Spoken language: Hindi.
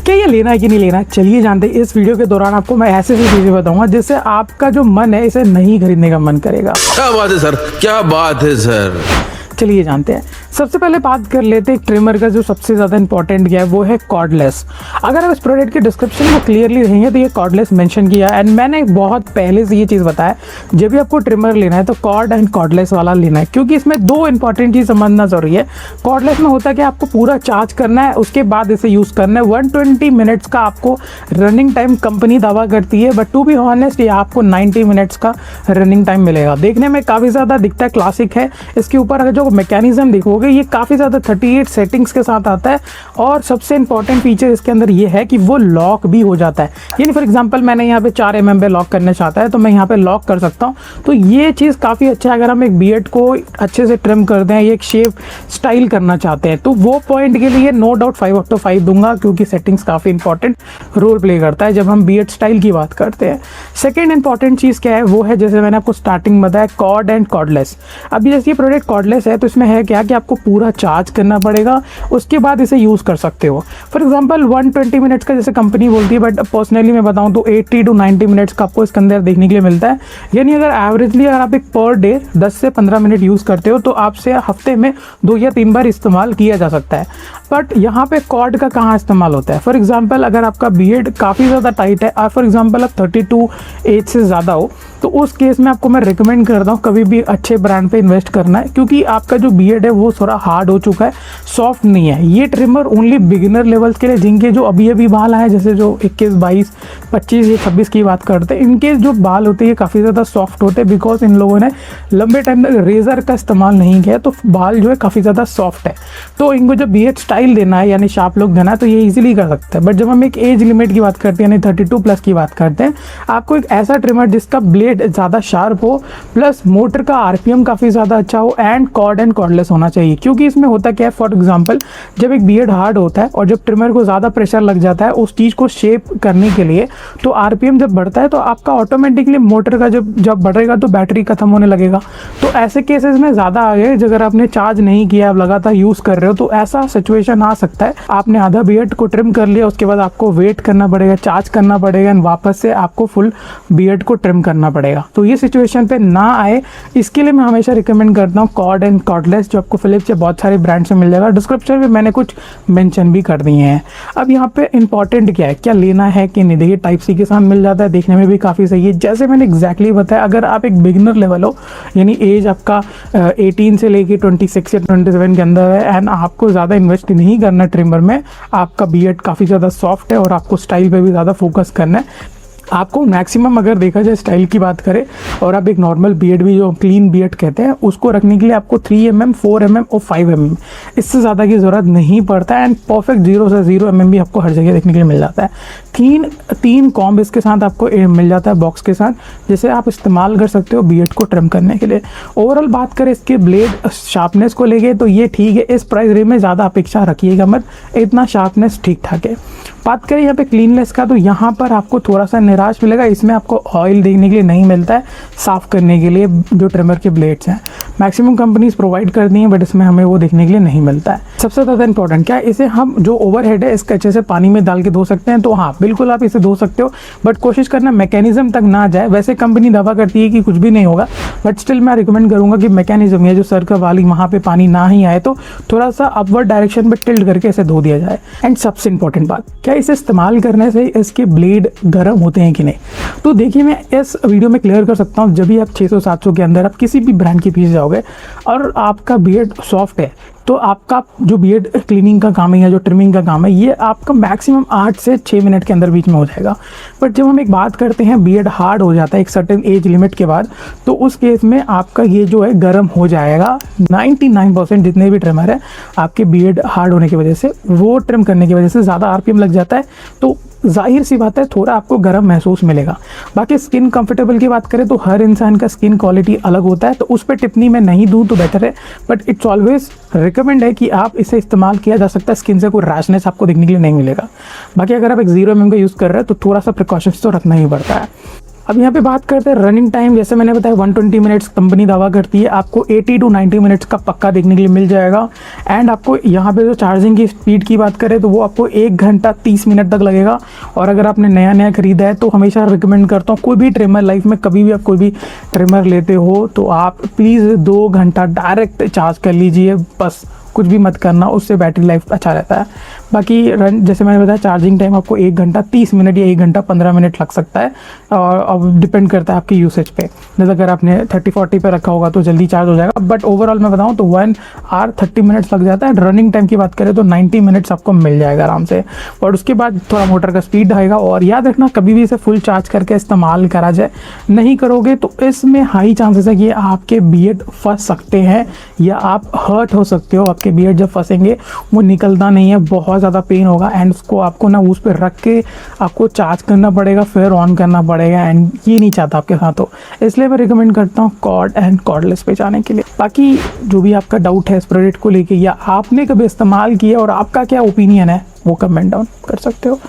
क्या ये लेना है कि नहीं लेना है, चलिए जानते हैं। इस वीडियो के दौरान आपको मैं ऐसे चीज़ें बताऊंगा जिससे आपका जो मन है इसे नहीं खरीदने का मन करेगा। क्या बात है सर, क्या बात है सर। चलिए जानते हैं। सबसे पहले बात कर लेते हैं ट्रिमर का जो सबसे ज़्यादा इंपॉर्टेंट क्या है, वो है कॉर्डलेस। अगर आप इस प्रोडक्ट के डिस्क्रिप्शन को क्लियरली रहेंगे तो ये कॉर्डलेस मेंशन किया है। एंड मैंने बहुत पहले से ये चीज़ बताया, जब भी आपको ट्रिमर लेना है तो कॉर्ड एंड कॉर्डलेस वाला लेना है, क्योंकि इसमें दो इंपॉर्टेंट चीज़ समझना ज़रूरी है। कॉर्डलेस में होता है कि आपको पूरा चार्ज करना है, उसके बाद इसे यूज़ करना है। 120 मिनट्स का आपको रनिंग टाइम कंपनी दावा करती है, बट टू बी ऑनेस्ट ये आपको 90 मिनट्स का रनिंग टाइम मिलेगा। देखने में काफ़ी ज़्यादा दिखता है, क्लासिक है। इसके ऊपर अगर जो मैकेनिज्म देखोगे ये काफ़ी ज़्यादा 38 सेटिंग्स के साथ आता है। और सबसे इंपॉर्टेंट फीचर इसके अंदर ये है कि वो लॉक भी हो जाता है। यानी फॉर एग्जांपल मैंने यहाँ पे 4 mm पे लॉक करना चाहता है तो मैं यहाँ पे लॉक कर सकता हूँ। तो ये चीज़ काफ़ी अच्छा है। अगर हम एक बियर्ड को अच्छे से ट्रिम कर दें, एक शेप स्टाइल करना चाहते हैं, तो वो पॉइंट के लिए नो डाउट 5/5 दूंगा, क्योंकि सेटिंग्स काफ़ी इंपॉर्टेंट रोल प्ले करता है जब हम बियर्ड स्टाइल की बात करते हैं। सेकेंड इंपॉर्टेंट चीज़ क्या है, वो है जैसे मैंने आपको स्टार्टिंग बताया कॉर्ड एंड कॉर्डलेस। अभी जैसे ये प्रोडक्ट कॉर्डलेस है तो इसमें है क्या कि आपको पूरा चार्ज करना पड़ेगा, उसके बाद इसे यूज़ कर सकते हो। फॉर एग्जांपल 120 मिनट्स का जैसे कंपनी बोलती है, बट पर्सनली मैं बताऊं तो 80 to 90 मिनट्स का आपको इसके अंदर देखने के लिए मिलता है। यानी अगर एवरेजली अगर आप एक पर डे 10 से 15 मिनट यूज़ करते हो तो आपसे हफ्ते में 2 या 3 बार इस्तेमाल किया जा सकता है। बट यहाँ पे कॉर्ड का कहाँ इस्तेमाल होता है? फॉर एग्जाम्पल अगर आपका बियर्ड काफ़ी ज़्यादा टाइट है और फॉर एग्जाम्पल आप 32 एज से ज़्यादा हो, तो उस केस में आपको मैं रिकमेंड करता हूँ कभी भी अच्छे ब्रांड पे इन्वेस्ट करना है, क्योंकि आपका जो बियर्ड है वो थोड़ा हार्ड हो चुका है, सॉफ्ट नहीं है। ये ट्रिमर ओनली बिगिनर लेवल्स के लिए, जिनके जो अभी बाल आए, जैसे जो 21, 22, 25 या 26 की बात करते हैं, इनके जो बाल होते हैं ये काफ़ी ज़्यादा सॉफ्ट होते हैं, बिकॉज इन लोगों ने लंबे टाइम तक रेजर का इस्तेमाल नहीं किया, तो बाल जो है काफ़ी ज़्यादा सॉफ्ट है। तो इनको जब बियर्ड स्टाइल देना है यानी शार्प लुक देना है तो ये ईजिली कर सकते हैं। बट जब हम एक एज लिमिट की बात करते हैं यानी 32+ की बात करते हैं, आपको एक ऐसा ट्रिमर जिसका ब्लेड ज़्यादा शार्प हो, प्लस मोटर का RPM काफ़ी ज़्यादा अच्छा हो, एंड कॉर्ड एंड कॉर्डलेस होना चाहिए। क्योंकि इसमें होता क्या है, फॉर एग्जांपल जब एक बियर्ड हार्ड होता है और जब ट्रिमर को ज़्यादा प्रेशर लग जाता है उस चीज़ को शेप करने के लिए, तो RPM जब बढ़ता है तो आपका ऑटोमेटिकली मोटर का जब बढ़ेगा तो बैटरी खत्म होने लगेगा। तो ऐसे केसेस में ज़्यादा आगे अगर आपने चार्ज नहीं किया, आप लगातार यूज़ कर रहे हो, तो ऐसा सिचुएशन आ सकता है आपने आधा बियर्ड को ट्रिम कर लिया, उसके बाद आपको वेट करना पड़ेगा, चार्ज करना पड़ेगा, एंड वापस से आपको फुल बियर्ड को ट्रिम करना पड़ेगा। तो ये सिचुएशन पे ना आए, इसके लिए मैं हमेशा रिकमेंड करता हूँ कॉर्ड एंड कॉर्डलेस, जो आपको फिलिप्स या बहुत सारे ब्रांड से मिल जाएगा। डिस्क्रिप्शन में मैंने कुछ मेंशन भी कर दिए हैं। अब यहाँ पे इंपॉर्टेंट क्या है, क्या लेना है कि नहीं। देखिए टाइप सी के साथ मिल जाता है, देखने में भी काफ़ी सही है। जैसे मैंने एग्जैक्टली बताया, अगर आप एक बिगिनर लेवल हो यानी एज आपका 18 से लेके 26 या 27 के अंदर है, एंड आपको ज़्यादा इन्वेस्ट नहीं करना ट्रिमर में, आपका बियर्ड काफ़ी ज़्यादा सॉफ्ट है और आपको स्टाइल पे भी ज़्यादा फोकस करना है, आपको मैक्सिमम अगर देखा जाए स्टाइल की बात करें, और आप एक नॉर्मल बियर्ड भी जो क्लीन बियर्ड कहते हैं उसको रखने के लिए आपको 3 mm, 4 mm और 5 mm, इससे ज़्यादा की ज़रूरत नहीं पड़ता है। एंड परफेक्ट 0 से 0 mm भी आपको हर जगह देखने के लिए मिल जाता है। तीन कॉम्ब इसके साथ आपको मिल जाता है बॉक्स के साथ, जिसे आप इस्तेमाल कर सकते हो बियर्ड को ट्रिम करने के लिए। ओवरऑल बात करें इसके ब्लेड शार्पनेस को लेके तो ये ठीक है। इस प्राइस रेंज में ज़्यादा अपेक्षा रखिएगा मत, इतना शार्पनेस ठीक ठाक है। बात करें यहाँ पे क्लीननेस का, तो यहाँ पर आपको थोड़ा सा निराश मिलेगा। इसमें आपको ऑयल देखने के लिए नहीं मिलता है साफ़ करने के लिए, जो ट्रिमर के ब्लेड्स हैं मैक्सिमम कंपनीज प्रोवाइड कर दी हैं, बट इसमें हमें वो देखने के लिए नहीं मिलता है। सबसे ज़्यादा इंपॉर्टेंट क्या है, इसे हम जो ओवरहेड है इसके अच्छे से पानी में डाल के धो सकते हैं। तो हाँ बिल्कुल आप इसे धो सकते हो, बट कोशिश करना मैकेनिज्म तक ना जाए। वैसे कंपनी दावा करती है कि कुछ भी नहीं होगा, बट स्टिल मैं रिकमेंड करूँगा कि मैकेनिज्म या जो सर्कल वाली वहाँ पे पानी ना ही आए, तो थोड़ा सा अपवर्ड डायरेक्शन में टिल्ट करके इसे धो दिया जाए। एंड सबसे इंपॉर्टेंट बात, क्या इसे इस्तेमाल करने से इसके ब्लेड गर्म होते हैं कि नहीं। तो देखिए मैं इस वीडियो में क्लियर कर सकता हूँ, जब भी आप 600-700 के अंदर आप किसी भी ब्रांड के पीछे जाओगे और आपका बियर्ड सॉफ्ट है, तो आपका जो बियर्ड क्लीनिंग का काम है या जो ट्रिमिंग का काम है, ये आपका मैक्सिमम 8 से 6 मिनट के अंदर बीच में हो जाएगा। बट जब हम एक बात करते हैं बियर्ड हार्ड हो जाता है एक सर्टेन एज लिमिट के बाद, तो उस केस में आपका ये जो है गर्म हो जाएगा। 99% जितने भी ट्रिमर है आपके बियर्ड हार्ड होने की वजह से, वो ट्रिम करने की वजह से ज़्यादा RPM लग जाता है, तो जाहिर सी बात है थोड़ा आपको गर्म महसूस मिलेगा। बाकी स्किन कंफर्टेबल की बात करें तो हर इंसान का स्किन क्वालिटी अलग होता है, तो उस पर टिप्पणी मैं नहीं दूं तो बेटर है। बट इट्स ऑलवेज रिकमेंड है कि आप इसे इस्तेमाल किया जा सकता है, स्किन से कोई रैशनेस आपको देखने के लिए नहीं मिलेगा। बाकी अगर आप एक 0 mm का यूज़ कर रहे हैं तो थोड़ा सा प्रिकॉशंस तो रखना ही पड़ता है। अब यहाँ पे बात करते हैं रनिंग टाइम। जैसे मैंने बताया 120 मिनट्स कंपनी दावा करती है, आपको 80 to 90 मिनट्स का पक्का देखने के लिए मिल जाएगा। एंड आपको यहाँ पे जो चार्जिंग की स्पीड की बात करें तो वो आपको 1 घंटा 30 मिनट तक लगेगा। और अगर आपने नया नया खरीदा है तो हमेशा रिकमेंड करता हूँ, कोई भी ट्रिमर लाइफ में कभी भी आप कोई भी ट्रिमर लेते हो तो आप प्लीज़ 2 घंटा डायरेक्ट चार्ज कर लीजिए, बस कुछ भी मत करना, उससे बैटरी लाइफ अच्छा रहता है। बाकी जैसे मैंने बताया चार्जिंग टाइम आपको 1 घंटा 30 मिनट या 1 घंटा 15 मिनट लग सकता है, और अब डिपेंड करता है आपके यूसेज पे। जैसे अगर आपने 30-40 पे रखा होगा तो जल्दी चार्ज हो जाएगा, बट ओवरऑल मैं बताऊँ तो 1 आवर 30 मिनट्स लग जाता है। रनिंग टाइम की बात करें तो 90 मिनट्स आपको मिल जाएगा आराम से। और उसके बाद थोड़ा मोटर का स्पीड आएगा। और याद रखना, कभी भी इसे फुल चार्ज करके इस्तेमाल करा जाए, नहीं करोगे तो इसमें हाई चांसेस है कि आपके बियर्ड फंस सकते हैं या आप हर्ट हो सकते हो। आपके बियर्ड जब फंसेंगे वो निकलता नहीं है, बहुत ज़्यादा पेन होगा। एंड उसको आपको ना उस पर रख के आपको चार्ज करना पड़ेगा, फिर ऑन करना पड़ेगा, एंड ये नहीं चाहता आपके साथ हो। इसलिए मैं रिकमेंड करता हूँ कॉर्ड एंड कॉर्डलेस पे जाने के लिए। बाकी जो भी आपका डाउट है इस प्रोडक्ट को लेके, या आपने कभी इस्तेमाल किया और आपका क्या ओपिनियन है, वो कमेंट डाउन कर सकते हो।